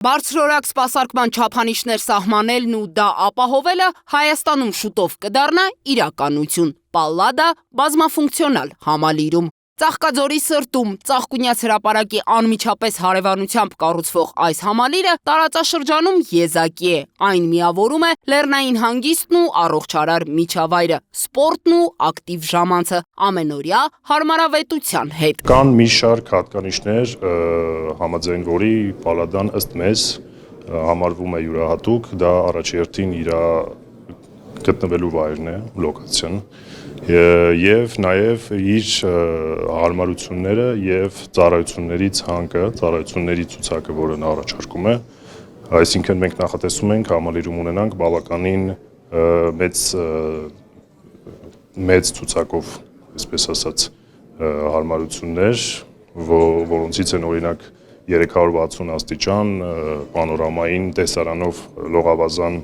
Բարձրորակ սպասարկման չափանիշներ սահմանելն ու դա ապահովելը Հայաստանում շուտով կդառնա իրականություն։ Պալլադա բազմաֆունկցիոնալ համալիրում։ Ծաղկաձորի սրտում Ծաղկունյաց հրապարակի անմիջապես հարևանությամբ կառուցվող այս համալիրը տարածաշրջանում եզակի է։ Այն միավորում է լեռնային հանգիստն ու առողջարար միջավայրը, սպորտն ու ակտիվ ժամանցը, ամենօրյա հարմարավետության հետ։ Կան մի շարք հատկանիշներ, համաձայն որի Պալադան ըստ մեզ համարվում է յուրահատուկ, դա առաջերտին իր գտնվելու վայրն է, լոկացիան, եւ նաեւ իր հարմարությունները եւ ծառայությունների ցանկը, ծառայությունների ցուցակը, որը նա առաջարկում է, այսինքն մենք նախատեսում ենք համալիրում ունենանք բավականին մեծ ցուցակով, այսպես ասած, հարմարություններ, որոնցից են օրինակ 360 աստիճան պանորամային տեսարանով լողավազան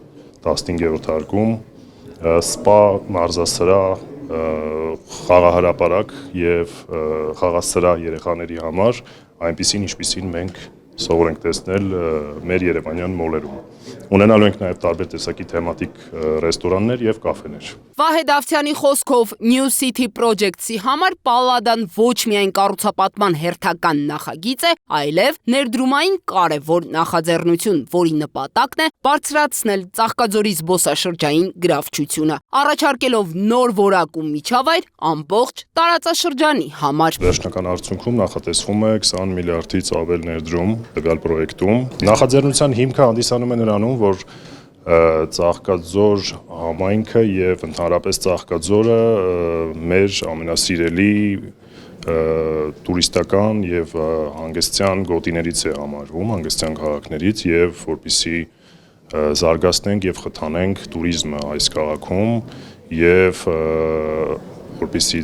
15-րդ հարկում, սպա, մարզասրահ, խաղահրապարակ եւ խաղասրահ երեխաների համար, այնպիսին ինչպիսին մենք սովոր ենք տեսնել մեր երևանյան մոլերում։ Ունենալու ենք նաեւ տարբեր տեսակի թեմատիկ ռեստորաններ եւ կաֆեներ։ Վահե Դավթյանի խոսքով New City Projects-ի համար Պալլադան ոչ միայն կառուցապատման հերթական նախագիծ է, այլև ներդրումային կարևոր նախաձեռնություն, որի նպատակն է բարձրացնել Ծաղկաձորի զբոսաշրջային գրավչությունը, առաջարկելով նոր որակ ու միջավայր ամբողջ տարածաշրջանի համար։ Վերջնական արդյունքում նախատեսվում է 20 միլիարդից ավել ներդրում տվյալ պրոյեկտում։ Նախաձեռնության հիմքը հանդիսանում է նրանում, որ Ծաղկաձոր համայնքը եւ ընդհանրապես Ծաղկաձորը մեր ամենասիրելի տուրիստական եւ հանգստյան գոտիներից է համարվում, հանգստյան քաղաքներից եւ որպեսզի զարգացնենք եւ խթանենք տուրիզմը այս քաղաքում եւ որպեսզի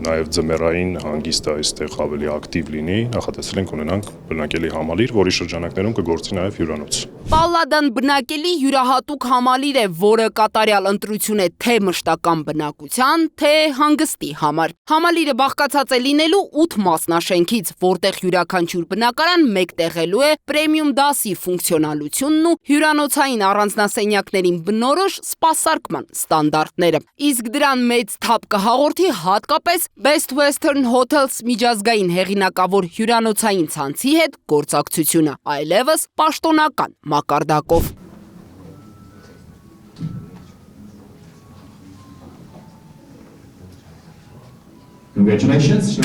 նաեւ ձմեռային հանգիստը այստեղ ավելի ակտիվ լինի, նախատեսել ենք ունենանք բնակելի համալիր, որի շրջանակներում կգործի նաեւ հյուրանոց։ Պալլադան բնակելի յուրահատուկ համալիր է, որը կատարյալ ընտրություն է թե մշտական բնակության, թե հանգստի համար։ Համալիրը բաղկացած է լինելու 8 մասնաշենքից, որտեղ յուրաքանչյուր բնակարան մեկտեղելու է պրեմիում դասի ֆունկցիոնալությունն ու հյուրանոցային առանձնասենյակներին բնորոշ սպասարկման ստանդարտները։ Իսկ դրան մեծ թափ կհաղորդի հատկապես Best Western Hotels միջազգային հեղինակավոր հյուրանոցային ցանցի հետ գործակցությունը, այլևս պաշտոնական մակարդակով։ Congratulations,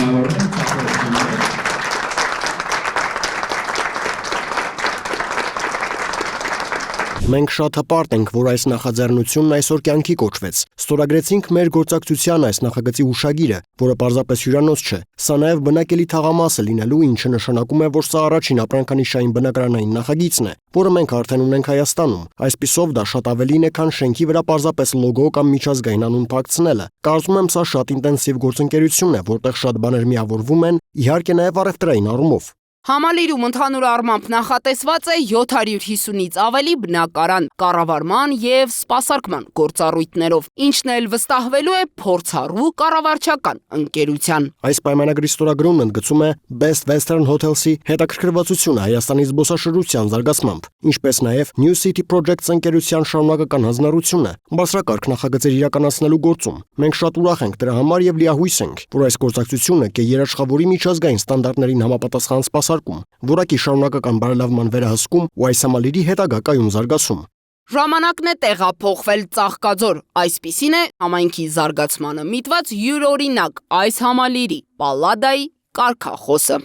Մենք շատ հպարտ ենք, որ այս նախաձեռնությունն այսօր կյանքի կոչվեց։ Ստորագրեցինք մեր գործակցության այս նախագծի հուշագիրը, որը պարզապես հյուրանոց չէ։ Սա նաև բնակելի թաղամասը լինելու, ինչը նշանակում է, որ սա առաջին ապրանքանշային բնակարանային նախագիծն է, որը մենք արդեն ունենք Հայաստանում։ Այսպիսով դա շատ ավելին է, քան շենքի վրա պարզապես լոգո կամ միջազգային անուն փակցնելը։ Կարծում եմ, սա շատ ինտենսիվ գործընկերություն է, որտեղ շատ բաներ միավորվում են, իհարկե նաև առևտրային առումով։ Համալիրում ընդհանուր առմամբ նախատեսված է 750-ից ավելի բնակարան, կառավարման եւ սպասարկման գործառույթներով, ինչն էլ վստահվելու է փորձառու կառավարչական ընկերության։ Այս պայմանագրի ստորագրումն ընդգծում է Best Western Hotels-ի հետաքրքրվածությունը Հայաստանի զբոսաշրջության զարգացմամբ, ինչպես նաև New City Projects ընկերության շարունակական հանձնառությունը բարձրակարգ նախագծեր իրականացնելու գործում։ Մենք շատ ուրախ ենք դրա համար եւ լիահույս ենք, որ այս գործակցությունը կերաշխավորի միջազգային ստանդարտներին համապատասխան սպասարկում, որակի շարունակական բարելավման վերահսկում ու այս համալիրի հետագա կայուն զարգացում։ Ժամանակն է տեղափոխվել Ծաղկաձոր, այսպիսին է համայնքի զարգացմանը միտված յուրօրինակ այս համալիրի Պալլադայի կարգախոսը։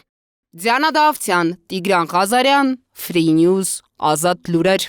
Դիանա Դավթյան, Տիգրան Ղազարյան, Free News, Ազատ լուրեր։